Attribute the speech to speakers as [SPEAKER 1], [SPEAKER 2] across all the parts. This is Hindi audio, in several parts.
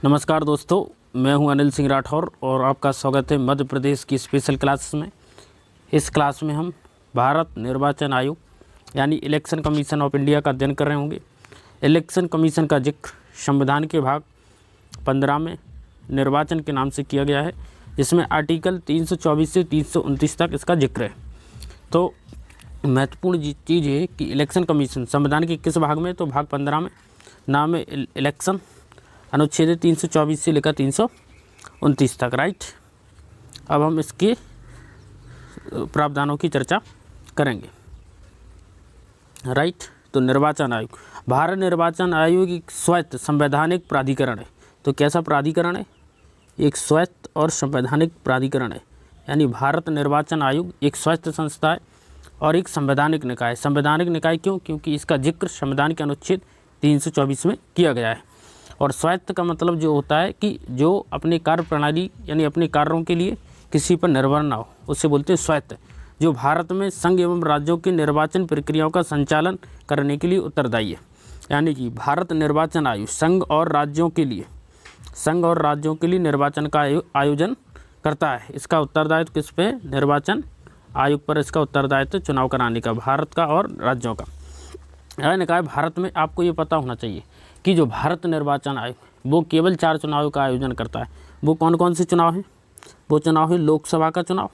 [SPEAKER 1] नमस्कार दोस्तों, मैं हूं अनिल सिंह राठौर और आपका स्वागत है मध्य प्रदेश की स्पेशल क्लास में। इस क्लास में हम भारत निर्वाचन आयोग यानी इलेक्शन कमीशन ऑफ इंडिया का अध्ययन कर रहे होंगे। इलेक्शन कमीशन का जिक्र संविधान के भाग 15 में निर्वाचन के नाम से किया गया है, जिसमें आर्टिकल 324 से 329 तक इसका जिक्र है। तो महत्वपूर्ण चीज़ है कि इलेक्शन कमीशन संविधान के किस भाग में, तो भाग 15 में नाम है इलेक्शन, अनुच्छेद 324 से लेकर 329 तक। राइट, अब हम इसके प्रावधानों की चर्चा करेंगे। राइट, तो निर्वाचन आयोग, भारत निर्वाचन आयोग एक स्वायत्त संवैधानिक प्राधिकरण है। तो कैसा प्राधिकरण है? एक स्वायत्त और संवैधानिक प्राधिकरण है, यानी भारत निर्वाचन आयोग एक स्वायत्त संस्था है और एक संवैधानिक निकाय। संवैधानिक निकाय क्यों? क्योंकि इसका जिक्र संविधान के अनुच्छेद 324 में किया गया है। और स्वायत्त का मतलब जो होता है कि जो अपने कार्य प्रणाली यानी अपने कार्यों के लिए किसी पर निर्भर ना हो, उससे बोलते हैं स्वायत्त। जो भारत में संघ एवं राज्यों की निर्वाचन प्रक्रियाओं का संचालन करने के लिए उत्तरदायी है। यानी कि भारत निर्वाचन आयोग संघ और राज्यों के लिए निर्वाचन का आयोजन करता है। इसका उत्तरदायित्व किस पे? निर्वाचन आयोग पर इसका उत्तरदायित्व चुनाव कराने का, भारत का और राज्यों का। यानी कहा भारत में आपको ये पता होना चाहिए कि जो भारत निर्वाचन आयोग वो केवल 4 चुनावों का आयोजन करता है। वो कौन कौन से चुनाव हैं? वो चुनाव है लोकसभा का चुनाव,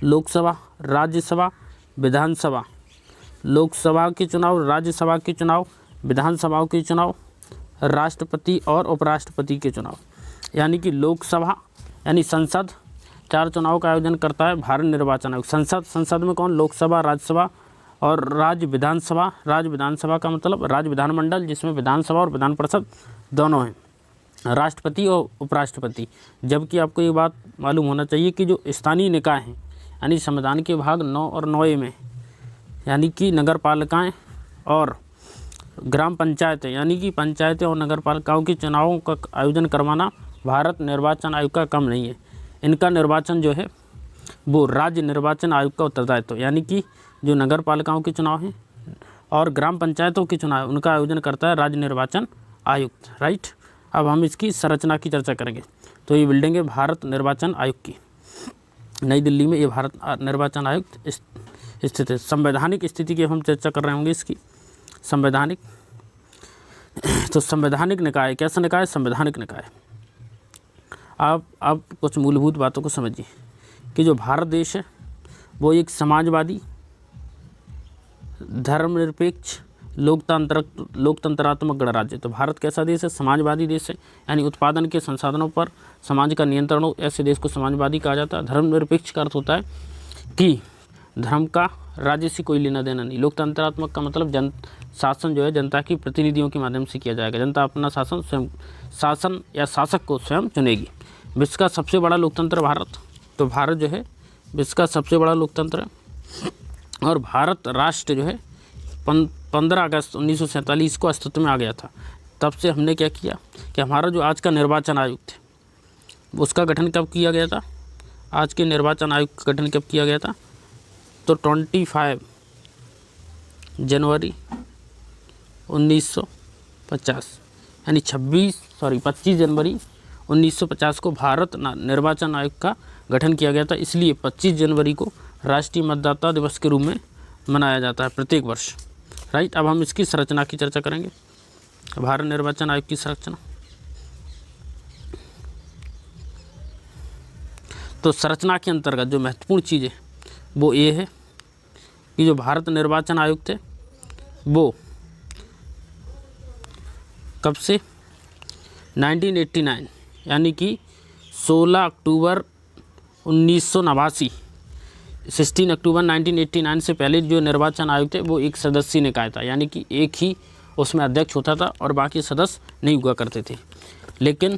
[SPEAKER 1] लोकसभा, राज्यसभा, विधानसभा, लोकसभा के चुनाव, राज्यसभा के चुनाव, विधानसभाओं के चुनाव, राष्ट्रपति और उपराष्ट्रपति के चुनाव। यानी कि लोकसभा यानी संसद 4 चुनाव का आयोजन करता है भारत निर्वाचन आयोग। संसद में कौन? लोकसभा, राज्यसभा और राज्य विधानसभा। राज्य विधानसभा का मतलब राज्य विधानमंडल, जिसमें विधानसभा और विधान परिषद दोनों हैं, राष्ट्रपति और उपराष्ट्रपति। जबकि आपको ये बात मालूम होना चाहिए कि जो स्थानीय निकाय हैं, यानी संविधान के भाग 9 और 9A में, यानी कि नगर पालिकाएँ और ग्राम पंचायतें, यानी कि पंचायतें और नगर पालिकाओं के चुनावों का आयोजन करवाना भारत निर्वाचन आयोग का काम नहीं है। इनका निर्वाचन जो है वो राज्य निर्वाचन आयोग का उत्तरदायित्व, यानी कि जो नगर पालिकाओं के चुनाव हैं और ग्राम पंचायतों के चुनाव, उनका आयोजन करता है राज्य निर्वाचन आयोग। राइट, अब हम इसकी संरचना की चर्चा करेंगे। तो ये बिल्डिंग है भारत निर्वाचन आयोग की, नई दिल्ली में ये भारत निर्वाचन आयोग स्थित है। संवैधानिक स्थिति की हम चर्चा कर रहे होंगे इसकी। संवैधानिक, तो संवैधानिक निकाय कैसा निकाय? संवैधानिक निकाय। आप कुछ मूलभूत बातों को समझिए कि जो भारत देश है वो एक समाजवादी, धर्मनिरपेक्ष, लोकतंत्रात्मक गणराज्य। तो भारत कैसा देश है? समाजवादी देश है, यानी उत्पादन के संसाधनों पर समाज का नियंत्रण हो, ऐसे देश को समाजवादी कहा जाता है। धर्मनिरपेक्ष का अर्थ होता है कि धर्म का राज्य से कोई लेना देना नहीं। लोकतंत्रात्मक का मतलब शासन जो है जनता की प्रतिनिधियों के माध्यम से किया जाएगा। जनता अपना शासन या शासक को स्वयं चुनेगी। विश्व का सबसे बड़ा लोकतंत्र भारत, तो भारत जो है विश्व का सबसे बड़ा लोकतंत्र है। और भारत राष्ट्र जो है 15 अगस्त 1947 को अस्तित्व में आ गया था। तब से हमने क्या किया कि हमारा जो आज का निर्वाचन आयोग थे उसका गठन कब किया गया था? आज के निर्वाचन आयोग का गठन कब किया गया था? तो 25 जनवरी 1950, यानी 25 जनवरी 1950 को भारत निर्वाचन आयोग का गठन किया गया था। इसलिए 25 जनवरी को राष्ट्रीय मतदाता दिवस के रूप में मनाया जाता है प्रत्येक वर्ष। राइट, अब हम इसकी संरचना की चर्चा करेंगे। भारत निर्वाचन आयोग की संरचना, तो संरचना के अंतर्गत जो महत्वपूर्ण चीज़ है वो ये है कि जो भारत निर्वाचन आयोग थे वो कब से? 1989, यानी कि 16 अक्टूबर 1989, 16 अक्टूबर 1989 से पहले जो निर्वाचन आयोग थे वो एक सदस्यीय निकाय था, यानी कि एक ही उसमें अध्यक्ष होता था और बाकी सदस्य नहीं हुआ करते थे। लेकिन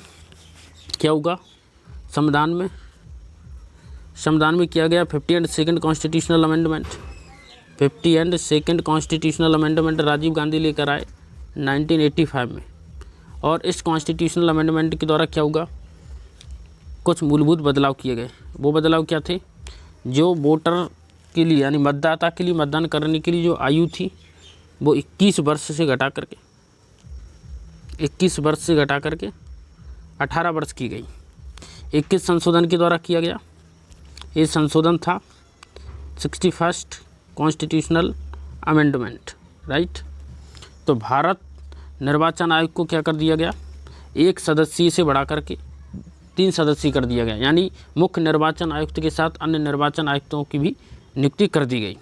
[SPEAKER 1] क्या होगा? संविधान में किया गया 52nd constitutional amendment. 52nd constitutional amendment Rajiv Gandhi लेकर आए 1985 में। और इस कॉन्स्टिट्यूशनल अमेंडमेंट के द्वारा क्या होगा? कुछ मूलभूत बदलाव किए गए। वो बदलाव क्या थे? जो वोटर के लिए यानी मतदाता के लिए मतदान करने के लिए जो आयु थी वो 21 वर्ष से घटा करके 18 वर्ष की गई। 21 संशोधन के द्वारा किया गया। ये संशोधन था 61st कॉन्स्टिट्यूशनल अमेंडमेंट, राइट। तो भारत निर्वाचन आयोग को क्या कर दिया गया, 1 सदस्यीय से बढ़ा करके 3 सदस्यीय कर दिया गया, यानी मुख्य निर्वाचन आयुक्त के साथ अन्य निर्वाचन आयुक्तों की भी नियुक्ति कर दी गई।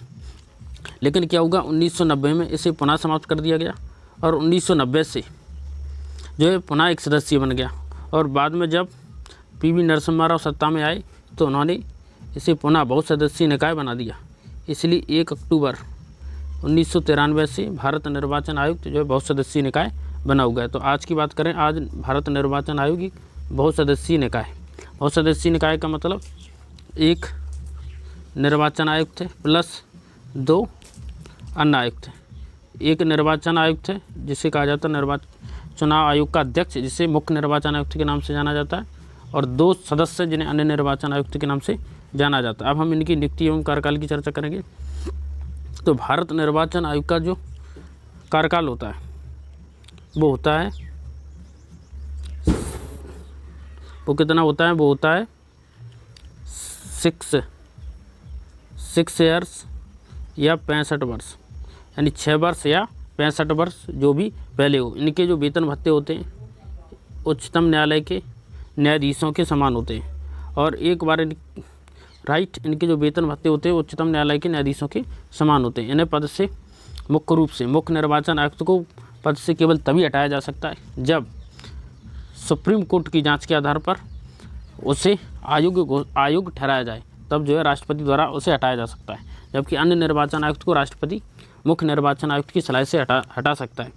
[SPEAKER 1] लेकिन क्या होगा, 1990 में इसे पुनः समाप्त कर दिया गया और 1990 से जो है पुनः 1 सदस्यीय बन गया। और बाद में जब पीवी नरसिम्हा राव सत्ता में आए तो उन्होंने इसे पुनः बहुसदस्यीय निकाय बना दिया। इसलिए 1 अक्टूबर 1993 से भारत निर्वाचन आयुक्त जो है बहुसदस्यीय निकाय बना हुआ है। तो आज की बात करें, आज भारत निर्वाचन आयोग एक बहुसदस्यीय निकाय। बहुसदस्यीय निकाय का मतलब 1 निर्वाचन आयुक्त है प्लस 2 अन्य आयुक्त है। 1 निर्वाचन आयुक्त है जिसे कहा जाता है चुनाव आयोग का अध्यक्ष, जिसे मुख्य निर्वाचन आयुक्त के नाम से जाना जाता है, और 2 सदस्य जिन्हें अन्य निर्वाचन आयुक्त के नाम से जाना जाता है। अब हम इनकी नियुक्ति एवं कार्यकाल की चर्चा करेंगे। तो भारत निर्वाचन आयोग का जो कार्यकाल होता है वो होता है, वो कितना होता है, वो होता है 6 ईयर्स या 65 वर्ष, यानी 6 वर्ष या 65 वर्ष जो भी पहले हो। इनके जो वेतन भत्ते होते हैं उच्चतम न्यायालय के न्यायाधीशों के समान होते हैं, और एक बार इनके जो वेतन भत्ते होते हैं उच्चतम न्यायालय के न्यायाधीशों के समान होते हैं। इन्हें पद से मुख्य रूप से मुख्य निर्वाचन आयुक्त को पद से केवल तभी हटाया जा सकता है जब सुप्रीम कोर्ट की जांच के आधार पर उसे आयोग ठहराया जाए, तब जो है राष्ट्रपति द्वारा उसे हटाया जा सकता है। जबकि अन्य निर्वाचन आयुक्त को राष्ट्रपति मुख्य निर्वाचन आयुक्त की सलाह से हटा सकता है।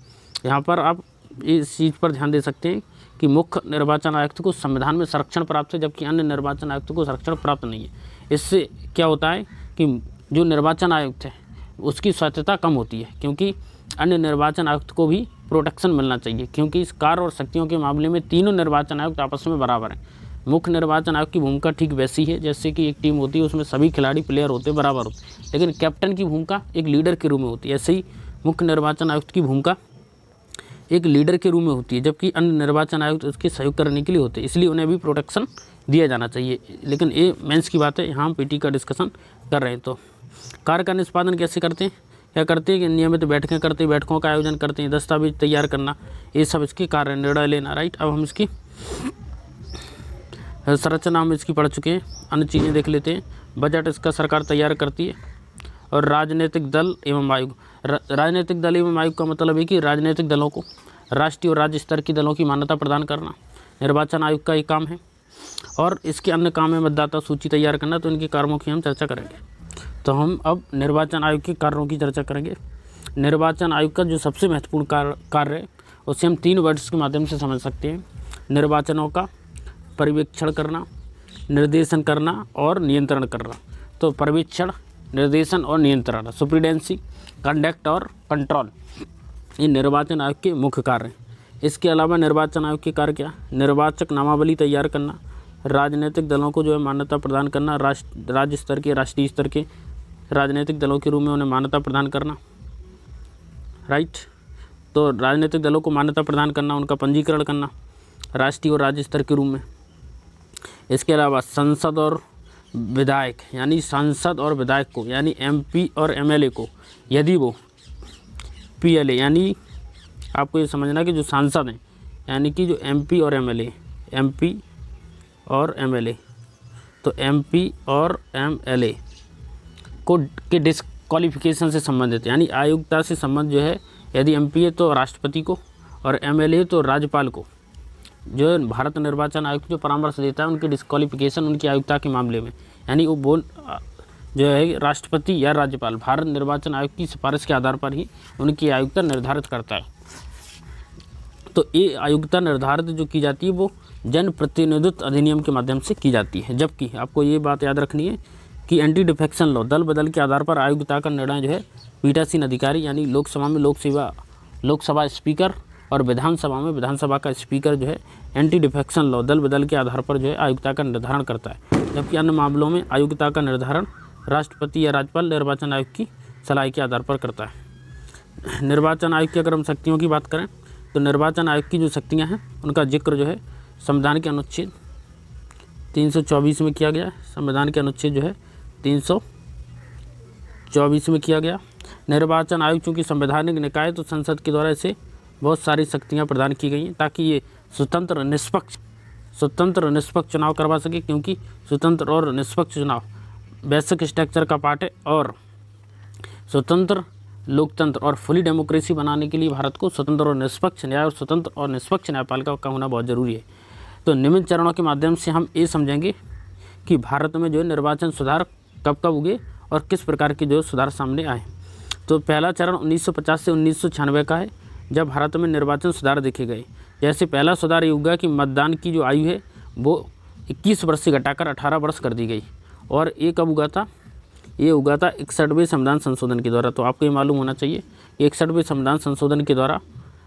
[SPEAKER 1] यहाँ पर आप इस चीज़ पर ध्यान दे सकते हैं कि मुख्य निर्वाचन आयुक्त को संविधान में संरक्षण प्राप्त है, जबकि अन्य निर्वाचन आयुक्त को संरक्षण प्राप्त नहीं है। इससे क्या होता है कि जो निर्वाचन आयुक्त है उसकी स्वायत्तता कम होती है, क्योंकि अन्य निर्वाचन आयुक्त को भी प्रोटेक्शन मिलना चाहिए, क्योंकि इस कार्य और शक्तियों के मामले में तीनों निर्वाचन आयुक्त आपस में बराबर हैं। मुख्य निर्वाचन आयोग की भूमिका ठीक वैसी है जैसे कि एक टीम होती है, उसमें सभी खिलाड़ी प्लेयर होते हैं, बराबर होते हैं, लेकिन कैप्टन की भूमिका एक लीडर के रूप में होती है। ऐसे ही मुख्य निर्वाचन आयुक्त की भूमिका एक लीडर के रूप में होती है, जबकि अन्य निर्वाचन आयुक्त उसके सहयोग करने के लिए होते हैं, इसलिए उन्हें भी प्रोटेक्शन दिया जाना चाहिए। लेकिन ये मेंस की बात है, यहाँ हम पीटी का डिस्कशन कर रहे हैं। तो कार्य का निष्पादन कैसे करते हैं, क्या करते हैं कि नियमित बैठकें करते हैं, बैठकों का आयोजन करते हैं, दस्तावेज तैयार करना, ये सब इसके कार्य, निर्णय लेना, राइट। अब हम इसकी संरचना हम इसकी पढ़ चुके हैं, अन्य चीज़ें देख लेते हैं। बजट इसका सरकार तैयार करती है, और राजनीतिक दल एवं आयोग। राजनीतिक दल एवं आयोग का मतलब है कि राजनीतिक दलों को राष्ट्रीय और राज्य स्तर की दलों की मान्यता प्रदान करना निर्वाचन आयोग का एक काम है, और इसके अन्य काम है मतदाता सूची तैयार करना। तो इनके कार्यों की हम चर्चा करेंगे। तो हम अब निर्वाचन आयोग के कार्यों की चर्चा करेंगे। निर्वाचन आयोग का जो सबसे महत्वपूर्ण कार्य है उसे हम 3 वर्ड्स के माध्यम से समझ सकते हैं। निर्वाचनों का पर्यवेक्षण करना, निर्देशन करना और नियंत्रण करना। तो पर्यवेक्षण, निर्देशन और नियंत्रण, सुप्रीडेंसी, कंडक्ट और कंट्रोल, ये निर्वाचन आयोग के मुख्य कार्य हैं। इसके अलावा निर्वाचन आयोग के कार्य क्या, निर्वाचक नामावली तैयार करना, राजनीतिक दलों को जो है मान्यता प्रदान करना, राज्य स्तर के राष्ट्रीय स्तर के राजनीतिक दलों के रूप में उन्हें मान्यता प्रदान करना, राइट। तो राजनीतिक दलों को मान्यता प्रदान करना, उनका पंजीकरण करना राष्ट्रीय और राज्य स्तर के रूप में। इसके अलावा संसद और विधायक, यानी सांसद और विधायक को, यानी एमपी और एमएलए को, यदि वो पीएलए, यानी आपको ये समझना कि जो सांसद हैं, यानी कि जो एमपी और एमएलए, एमपी और एमएलए, तो एमपी और एमएलए को के डिस्क्वालिफिकेशन से संबंधित, यानी अयोग्यता से संबंध जो है, यदि एमपी है तो राष्ट्रपति को, और एमएलए तो राज्यपाल को, जो भारत निर्वाचन आयोग जो परामर्श देता है उनकी डिस्क्वालिफिकेशन उनकी आयुक्ता के मामले में, यानी वो जो है राष्ट्रपति या राज्यपाल भारत निर्वाचन आयोग की सिफारिश के आधार पर ही उनकी आयुक्ता निर्धारित करता है। तो ये आयुक्ता निर्धारित जो की जाती है वो जन प्रतिनिधित्व अधिनियम के माध्यम से की जाती है। जबकि आपको ये बात याद रखनी है कि एंटी डिफेक्शन लॉ, दल बदल के आधार पर आयुक्ता का निर्णय जो है पीठासीन अधिकारी, यानी लोकसभा में लोकसभा स्पीकर और विधानसभा में विधानसभा का स्पीकर जो है एंटी डिफेक्शन लॉ, दल बदल के आधार पर जो है आयुक्ता का निर्धारण करता है। जबकि अन्य मामलों में आयुक्ता का निर्धारण राष्ट्रपति या राज्यपाल निर्वाचन आयोग की सलाह के आधार पर करता है। निर्वाचन आयोग की अगर हम शक्तियों की बात करें तो निर्वाचन आयोग की जो शक्तियां हैं उनका जिक्र जो है संविधान के अनुच्छेद 324 में किया गया। संविधान के अनुच्छेद जो है 324 में किया गया। निर्वाचन आयोग चूँकि संवैधानिक निकाय तो संसद के द्वारा इसे बहुत सारी शक्तियाँ प्रदान की गई हैं ताकि ये स्वतंत्र निष्पक्ष चुनाव करवा सके, क्योंकि स्वतंत्र और निष्पक्ष चुनाव बेसिक स्ट्रक्चर का पार्ट है और स्वतंत्र लोकतंत्र और फुली डेमोक्रेसी बनाने के लिए भारत को स्वतंत्र और निष्पक्ष न्यायपालिका का होना बहुत ज़रूरी है। तो निम्न चरणों के माध्यम से हम ये समझेंगे कि भारत में जो है निर्वाचन सुधार कब कब हुए और किस प्रकार के जो सुधार सामने आए। तो पहला चरण 1950 से 1996 का है, जब भारत में निर्वाचन सुधार देखे गए। जैसे पहला सुधार ये होगा कि मतदान की जो आयु है वो 21 वर्ष से घटाकर 18 वर्ष कर दी गई। और ये कब हुआ था? ये हुआ था 61वें संविधान संशोधन के द्वारा। तो आपको ये मालूम होना चाहिए कि 61वें संविधान संशोधन के द्वारा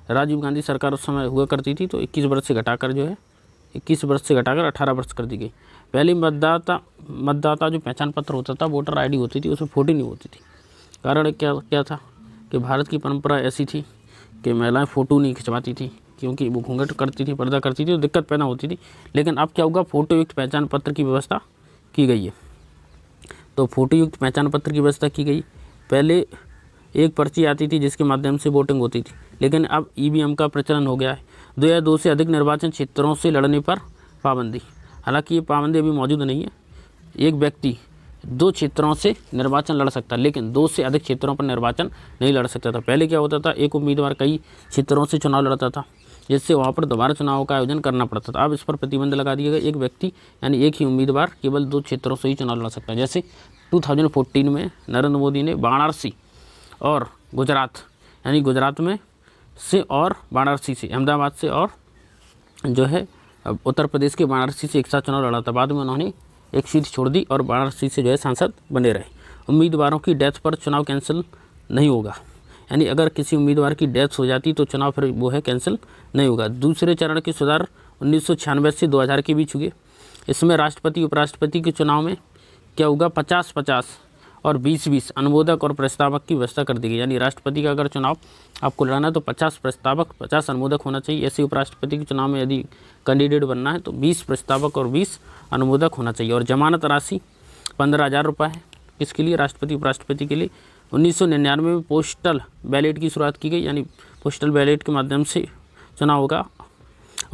[SPEAKER 1] राजीव गांधी सरकार उस समय हुआ करती थी, तो 21 वर्ष से घटाकर जो है 21 वर्ष से घटाकर 18 वर्ष कर दी गई। पहले मतदाता जो पहचान पत्र होता था, वोटर आईडी होती थी, उसमें फ़ोटो नहीं होती थी। कारण क्या था कि भारत की परंपरा ऐसी थी कि महिलाएं फ़ोटो नहीं खिंचवाती थी, क्योंकि वो घूंघट करती थी, पर्दा करती थी, तो दिक्कत पैदा होती थी। लेकिन अब क्या होगा, फ़ोटो युक्त पहचान पत्र की व्यवस्था की गई है। तो फ़ोटो युक्त पहचान पत्र की व्यवस्था की गई। पहले एक पर्ची आती थी जिसके माध्यम से वोटिंग होती थी, लेकिन अब ईवीएम का प्रचलन हो गया है। 2 या 2 से अधिक निर्वाचन क्षेत्रों से लड़ने पर पाबंदी। हालांकि ये पाबंदी अभी मौजूद नहीं है। एक व्यक्ति 2 क्षेत्रों से निर्वाचन लड़ सकता है, लेकिन 2 से अधिक क्षेत्रों पर निर्वाचन नहीं लड़ सकता था। पहले क्या होता था, एक उम्मीदवार कई क्षेत्रों से चुनाव लड़ता था, जिससे वहाँ पर दोबारा चुनाव का आयोजन करना पड़ता था। अब इस पर प्रतिबंध लगा दिया गया। एक व्यक्ति यानी एक ही उम्मीदवार केवल 2 क्षेत्रों से ही चुनाव लड़ सकता है। जैसे 2014 में नरेंद्र मोदी ने वाराणसी और गुजरात यानी गुजरात में से और वाराणसी से, अहमदाबाद से और जो है उत्तर प्रदेश के वाराणसी से एक साथ चुनाव लड़ा था। बाद में उन्होंने एक सीट छोड़ दी और वाराणसी से जो है सांसद बने रहे। उम्मीदवारों की डेथ पर चुनाव कैंसिल नहीं होगा, यानी अगर किसी उम्मीदवार की डेथ हो जाती तो चुनाव फिर वो है कैंसिल नहीं होगा। दूसरे चरण के सुधार 1996 से 2000 के बीच हुए। इसमें राष्ट्रपति उपराष्ट्रपति के चुनाव में क्या होगा, 50-50 और 20-20 अनुमोदक और प्रस्तावक की व्यवस्था कर दी गई। यानी राष्ट्रपति का अगर चुनाव आपको लड़ना है तो 50 प्रस्तावक 50 अनुमोदक होना चाहिए। ऐसे उपराष्ट्रपति के चुनाव में यदि कैंडिडेट बनना है तो 20 प्रस्तावक और 20 अनुमोदक होना चाहिए। और जमानत राशि 15,000 रुपये है। किसके लिए? राष्ट्रपति उपराष्ट्रपति के लिए। 1999 में पोस्टल बैलेट की शुरुआत की गई, यानी पोस्टल बैलेट के माध्यम से चुनाव होगा।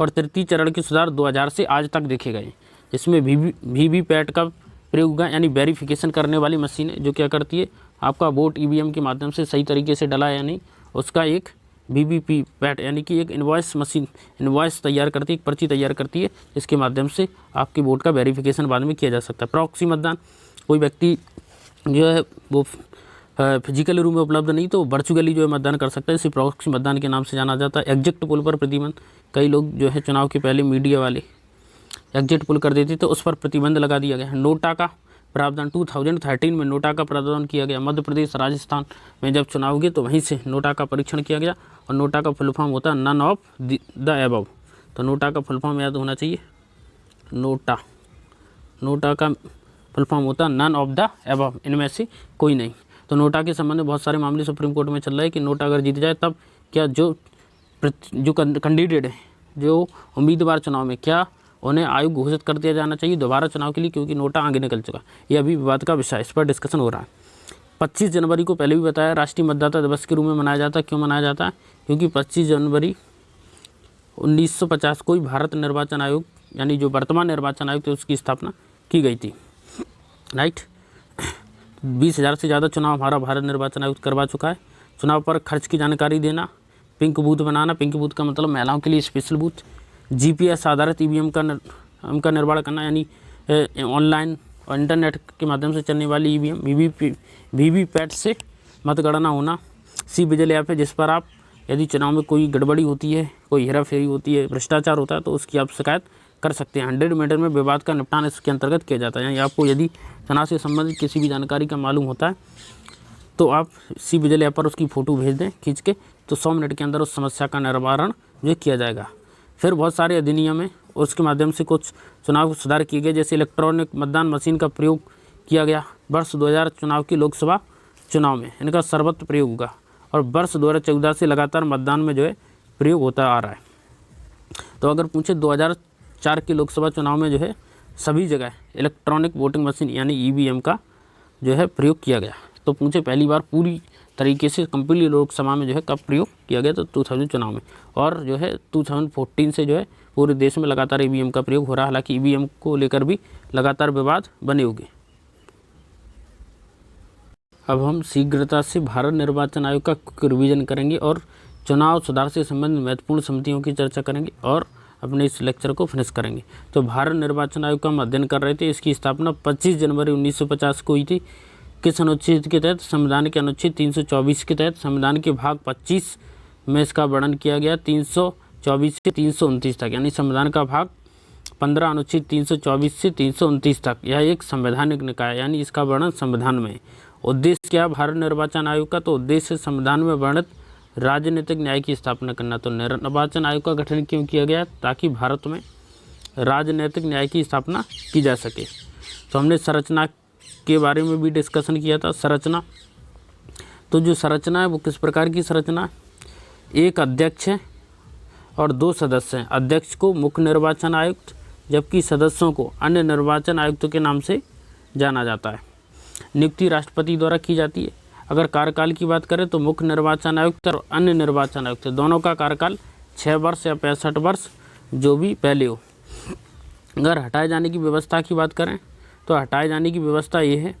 [SPEAKER 1] और तृतीय चरण के सुधार 2000 से आज तक देखे गए, जिसमें वीवीपैट का प्रयोग होगा, यानी वेरिफिकेशन करने वाली मशीन है जो क्या करती है, आपका वोट ईवीएम के माध्यम से सही तरीके से डला है या नहीं, उसका एक वीवीपैट यानी कि एक इन्वॉइस तैयार करती है, एक पर्ची तैयार करती है, इसके माध्यम से आपके वोट का वेरिफिकेशन बाद में किया जा सकता है। प्रॉक्सी मतदान, कोई व्यक्ति जो है वो फिजिकल रूम में उपलब्ध नहीं तो वर्चुअली जो है मतदान कर सकता है, इसे प्रॉक्सी मतदान के नाम से जाना जाता है। एग्जिट पोल पर प्रतिबंध, कई लोग जो है चुनाव के पहले मीडिया वाले एग्जिट पोल कर देते तो उस पर प्रतिबंध लगा दिया गया। नोटा का प्रावधान 2013 में नोटा का प्रावधान किया गया। मध्य प्रदेश राजस्थान में जब चुनाव हुए तो वहीं से नोटा का परीक्षण किया गया। और नोटा का फुल फॉर्म होता है नन ऑफ द एबव। तो नोटा का फुल फॉर्म याद होना चाहिए, नोटा का फुल फॉर्म होता है नन ऑफ द एबव, इनमें से कोई नहीं। तो नोटा के संबंध में बहुत सारे मामले सुप्रीम कोर्ट में चल रहा है कि नोटा अगर जीत जाए तब क्या जो कैंडिडेट है, जो उम्मीदवार चुनाव में, क्या उन्हें आयोग घोषित कर दिया जाना चाहिए दोबारा चुनाव के लिए, क्योंकि नोटा आगे निकल चुका। ये अभी विवाद का विषय है, इस पर डिस्कशन हो रहा है। 25 जनवरी को पहले भी बताया राष्ट्रीय मतदाता दिवस के रूप में मनाया जाता है। क्यों मनाया जाता है? क्योंकि 25 जनवरी 1950 को ही भारत निर्वाचन आयोग यानी जो वर्तमान निर्वाचन आयोग थे उसकी स्थापना की गई थी। राइट, 20,000 से ज़्यादा चुनाव हमारा भारत निर्वाचन आयोग करवा चुका है। चुनाव पर खर्च की जानकारी देना, पिंक बूथ बनाना, पिंक बूथ का मतलब महिलाओं के लिए स्पेशल बूथ, जीपीएस आधारित ईवीएम का निर्माण करना, यानी ऑनलाइन और इंटरनेट के माध्यम से चलने वाली ईवीएम, वीवीपैट से मतगणना होना। सी विजिल ऐप है जिस पर आप यदि चुनाव में कोई गड़बड़ी होती है, कोई हेराफेरी होती है, भ्रष्टाचार होता है तो उसकी आप शिकायत कर सकते हैं। 100 मीटर में विवाद का निपटान इसके अंतर्गत किया जाता है। यानी आपको यदि चुनाव से संबंधित किसी भी जानकारी का मालूम होता है तो आप सी विजिल ऐप पर उसकी फ़ोटो भेज दें खींच के, तो 100 मिनट के अंदर उस समस्या का निवारण जो किया जाएगा। फिर बहुत सारे अधिनियम है, उसके माध्यम से कुछ चुनाव सुधार किए गए, जैसे इलेक्ट्रॉनिक मतदान मशीन का प्रयोग किया गया वर्ष 2000 चुनाव की लोकसभा चुनाव में, इनका सर्वत्र प्रयोग होगा। और वर्ष 2014 से लगातार मतदान में जो है प्रयोग होता आ रहा है। तो अगर पूछे 2004 के लोकसभा चुनाव में जो है सभी जगह इलेक्ट्रॉनिक वोटिंग मशीन यानी ईवीएम का जो है प्रयोग किया गया। तो पूछे पहली बार पूरी तरीके से कंप्लीटली लोकसभा में जो है कब प्रयोग किया गया, तो 2000 चुनाव में। और जो है 2014 से जो है पूरे देश में लगातार ईवीएम का प्रयोग हो रहा है। हालांकि ईवीएम को लेकर भी लगातार विवाद बने हुए। अब हम शीघ्रता से भारत निर्वाचन आयोग का रिवीजन करेंगे और चुनाव सुधार से संबंधित महत्वपूर्ण समितियों की चर्चा करेंगे और अपने इस लेक्चर को फिनिश करेंगे। तो भारत निर्वाचन आयोग का हम अध्ययन कर रहे थे। इसकी स्थापना 25 जनवरी 1950 को हुई थी। किस अनुच्छेद के तहत? संविधान के अनुच्छेद 324 के तहत। संविधान के भाग 25 में इसका वर्णन किया गया 324 से 329 तक, यानी संविधान का भाग 15 अनुच्छेद 324 से 329 तक। यह एक संवैधानिक निकाय, यानी इसका वर्णन संविधान में। उद्देश्य क्या भारत निर्वाचन आयोग का? तो उद्देश्य संविधान में वर्णित राजनीतिक न्याय की स्थापना करना। तो निर्वाचन आयोग का गठन क्यों किया गया? ताकि भारत में राजनीतिक न्याय की स्थापना की जा सके। तो हमने संरचना के बारे में भी डिस्कशन किया था। संरचना, तो जो संरचना है वो किस प्रकार की संरचना? एक अध्यक्ष है और 2 सदस्य हैं। अध्यक्ष को मुख्य निर्वाचन आयुक्त, जबकि सदस्यों को अन्य निर्वाचन आयुक्तों के नाम से जाना जाता है। नियुक्ति राष्ट्रपति द्वारा की जाती है। अगर कार्यकाल की बात करें तो मुख्य निर्वाचन आयुक्त और अन्य निर्वाचन आयुक्त दोनों का कार्यकाल 6 वर्ष या 65 वर्ष जो भी पहले हो। अगर हटाए जाने की व्यवस्था की बात करें तो हटाए जाने की व्यवस्था ये है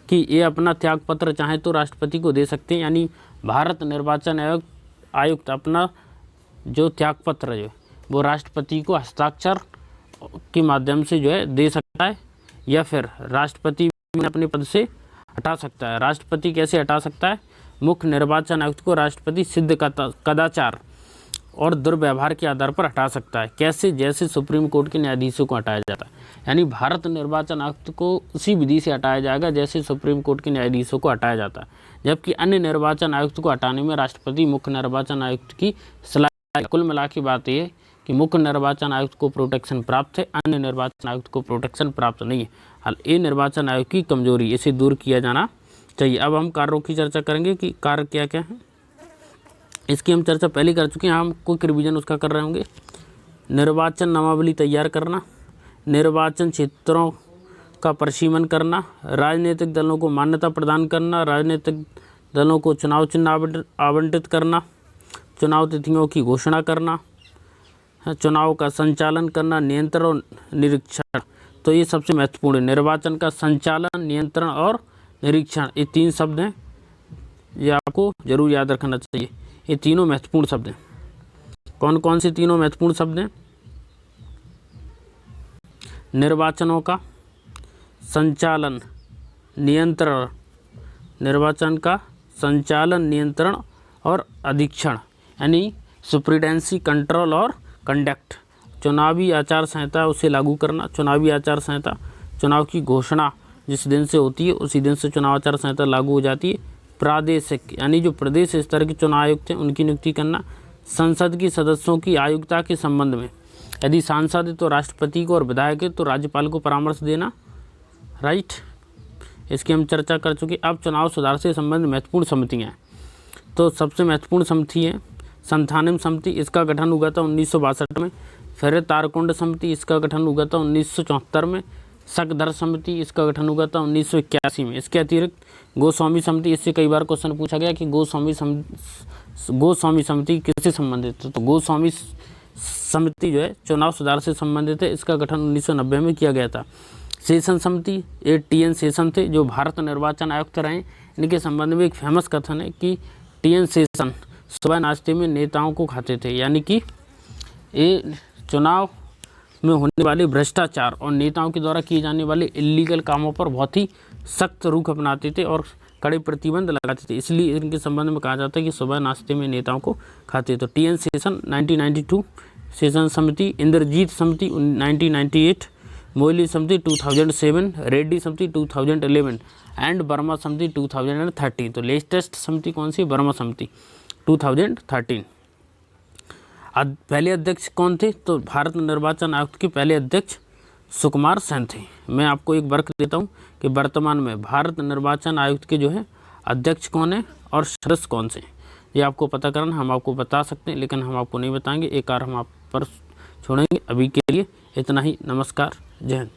[SPEAKER 1] कि ये अपना त्यागपत्र चाहे तो राष्ट्रपति को दे सकते हैं, यानी भारत निर्वाचन आयुक्त अपना जो त्यागपत्र जो है वो राष्ट्रपति को हस्ताक्षर के माध्यम से जो है दे सकता है, या फिर राष्ट्रपति अपने पद से हटा सकता है। राष्ट्रपति कैसे हटा सकता है? मुख्य निर्वाचन आयुक्त को राष्ट्रपति सिद्ध कदाचार और दुर्व्यवहार के आधार पर हटा सकता है। कैसे? जैसे सुप्रीम कोर्ट के न्यायाधीशों को हटाया जाता है, यानी भारत निर्वाचन आयुक्त को उसी विधि से हटाया जाएगा जैसे सुप्रीम कोर्ट के न्यायाधीशों को हटाया जाता है। जबकि अन्य निर्वाचन आयुक्त को हटाने में राष्ट्रपति मुख्य निर्वाचन आयुक्त की सलाह। कुल मिला के बात यह है कि मुख्य निर्वाचन आयुक्त को प्रोटेक्शन प्राप्त है, अन्य निर्वाचन आयुक्त को प्रोटेक्शन प्राप्त नहीं है। हाल ये निर्वाचन आयोग की कमजोरी, इसे दूर किया जाना चाहिए। अब हम कार्यों की चर्चा करेंगे कि कार्य क्या क्या है। इसकी हम चर्चा पहले कर चुके हैं, हम क्विक रिवीजन उसका कर रहे होंगे। निर्वाचन नामावली तैयार करना, निर्वाचन क्षेत्रों का प्रशीमन करना, राजनीतिक दलों को मान्यता प्रदान करना, राजनीतिक दलों को चुनाव चिन्ह आवंटित करना, चुनाव तिथियों की घोषणा करना, चुनाव का संचालन करना, नियंत्रण और निरीक्षण। तो ये सबसे महत्वपूर्ण है। निर्वाचन का संचालन, नियंत्रण और निरीक्षण, ये 3 शब्द हैं, ये आपको जरूर याद रखना चाहिए। ये तीनों महत्वपूर्ण शब्द हैं। कौन कौन से तीनों महत्वपूर्ण शब्द हैं? निर्वाचनों का संचालन, नियंत्रण, निर्वाचन का संचालन, नियंत्रण और अधीक्षण, यानी सुप्रीडेंसी, कंट्रोल और कंडक्ट। चुनावी आचार संहिता उसे लागू करना। चुनावी आचार संहिता, चुनाव की घोषणा जिस दिन से होती है उसी दिन से चुनाव आचार संहिता लागू हो जाती है। प्रादेशिक, यानी जो प्रदेश स्तर के चुनाव आयुक्त हैं उनकी नियुक्ति करना। संसद की सदस्यों की आयुक्ता के संबंध में यदि सांसद है तो राष्ट्रपति को और विधायक है तो राज्यपाल को परामर्श देना। राइट, इसकी हम चर्चा कर चुके। अब चुनाव सुधार से संबंधित महत्वपूर्ण समितियाँ हैं। तो सबसे महत्वपूर्ण समिति है संथानम समिति, इसका गठन हुआ था 1962 में। फिर तारकुंड समिति, इसका गठन हुआ था 1974 में। सकधर समिति, इसका गठन हुआ था 1981 में। इसके अतिरिक्त गोस्वामी समिति, इससे कई बार क्वेश्चन पूछा गया कि गोस्वामी समिति किससे संबंधित है। तो गोस्वामी समिति जो है चुनाव सुधार से संबंधित है, इसका गठन 1990 में किया गया था। शेषन समिति, ये TN शेषन थे जो भारत निर्वाचन आयुक्त रहे। इनके संबंध में एक फेमस कथन है कि TN शेषन सुबह नाश्ते में नेताओं को खाते थे, यानी कि ये चुनाव में होने वाले भ्रष्टाचार और नेताओं के द्वारा किए जाने वाले इलीगल कामों पर बहुत ही सख्त रुख अपनाते थे और कड़े प्रतिबंध लगाते थे। इसलिए इनके संबंध में कहा जाता है कि सुबह नाश्ते में नेताओं को खाते। तो TN शेषन 1992, शेषन समिति, इंद्रजीत समिति 1998, मोइली समिति 2007, रेड्डी समिति 2011 एंड वर्मा समिति 2013। तो लेटेस्ट समिति कौन सी? वर्मा समिति 2013। पहले अध्यक्ष कौन थे? तो भारत निर्वाचन आयोग के पहले अध्यक्ष सुकुमार सेन थे। मैं आपको एक वर्क देता हूं कि वर्तमान में भारत निर्वाचन आयुक्त के जो है अध्यक्ष कौन है और सदस्य कौन से, ये आपको पता करना। हम आपको बता सकते हैं लेकिन हम आपको नहीं बताएंगे। एक बार हम आप पर छोड़ेंगे। अभी के लिए इतना ही। नमस्कार, जय हिंद।